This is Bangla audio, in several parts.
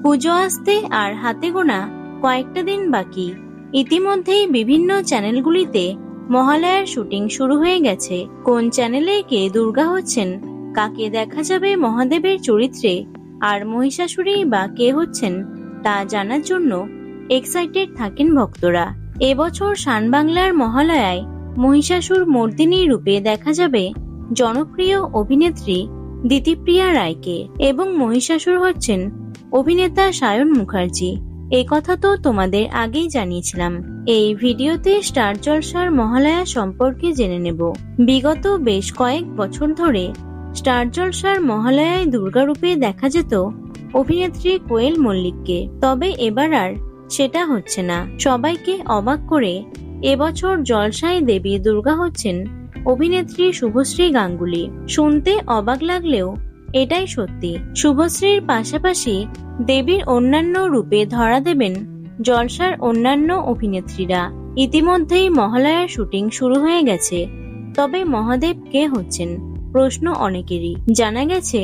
পুজো আসতে আর হাতে গোনা কয়েকটা দিন বাকি। ইতিমধ্যেই বিভিন্ন চ্যানেলগুলিতে মহালয়ার শুটিং শুরু হয়ে গেছে। কোন চ্যানেলে কে দুর্গা হচ্ছেন, কাকে দেখা যাবে মহাদেবের চরিত্রে, আর মহিষাসুরী বা কে হচ্ছেন তা জানার জন্য এক্সাইটেড থাকেন ভক্তরা। এবছর শান বাংলার মহালয়ায় মহিষাসুর মর্দিনী রূপে দেখা যাবে জনপ্রিয় অভিনেত্রী দিতিপ্রিয়া রায়কে, এবং মহিষাসুর হচ্ছেন অভিনেতা সায়ন মুখার্জি। এই কথা তো তোমাদের আগেই জানিয়েছিলাম। এই ভিডিওতে স্টার জলসার মহালয়া সম্পর্কে জেনে নেব। বিগত বেশ কয়েক বছর ধরে স্টার জলসার মহালয়ায় দুর্গা রূপে দেখা যেত অভিনেত্রী কোয়েল মল্লিককে, তবে এবার আর সেটা হচ্ছে না। সবাইকে অবাক করে এবছর জলসায় দেবী দুর্গা হচ্ছেন অভিনেত্রী শুভশ্রী গাঙ্গুলি। শুনতে অবাক লাগলেও এটাই সত্যি। শুভশ্রীর পাশাপাশি দেবীর অন্যান্য রূপে ধরা দেবেন জলসার অন্যান্য অভিনেত্রীরা। ইতিমধ্যেই মহালয়ার শুটিং শুরু হয়ে গেছে, তবে মহাদেব কে হচ্ছেন প্রশ্ন অনেকেরই। জানা গেছে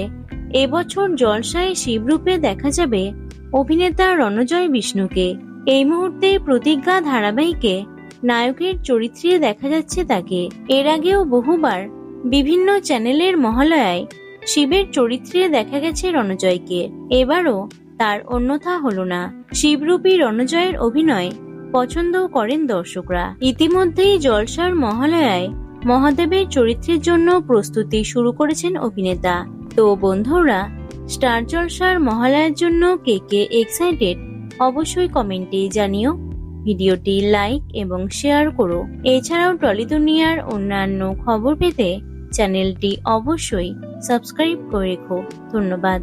এবছর জলসায় শিবরূপে দেখা যাবে অভিনেতা রণজয় বিষ্ণুকে। এই মুহূর্তে প্রতিজ্ঞা ধারাবাহিকে নায়কের চরিত্রে দেখা যাচ্ছে তাকে। এর আগেও বহুবার বিভিন্ন চ্যানেলের মহালয়ায় শিবের চরিত্রে দেখা গেছে রণজয়কে। এবারও তার অন্যথা হলো না। শিবরূপী রণজয়ের অভিনয় পছন্দ করেন দর্শকরা। ইতিমধ্যেই জলসার মহালয়ায় মহাদেবের চরিত্রের জন্য প্রস্তুতি শুরু করেছেন অভিনেতা। তো বন্ধুরা, স্টার জলসার মহালয়ার জন্য কে কে এক্সাইটেড অবশ্যই কমেন্টে জানিও। ভিডিওটি লাইক এবং শেয়ার করো। এছাড়াও টলি দুনিয়ার অন্যান্য খবর পেতে চ্যানেলটি অবশ্যই সাবস্ক্রাইব করে রেখো। ধন্যবাদ।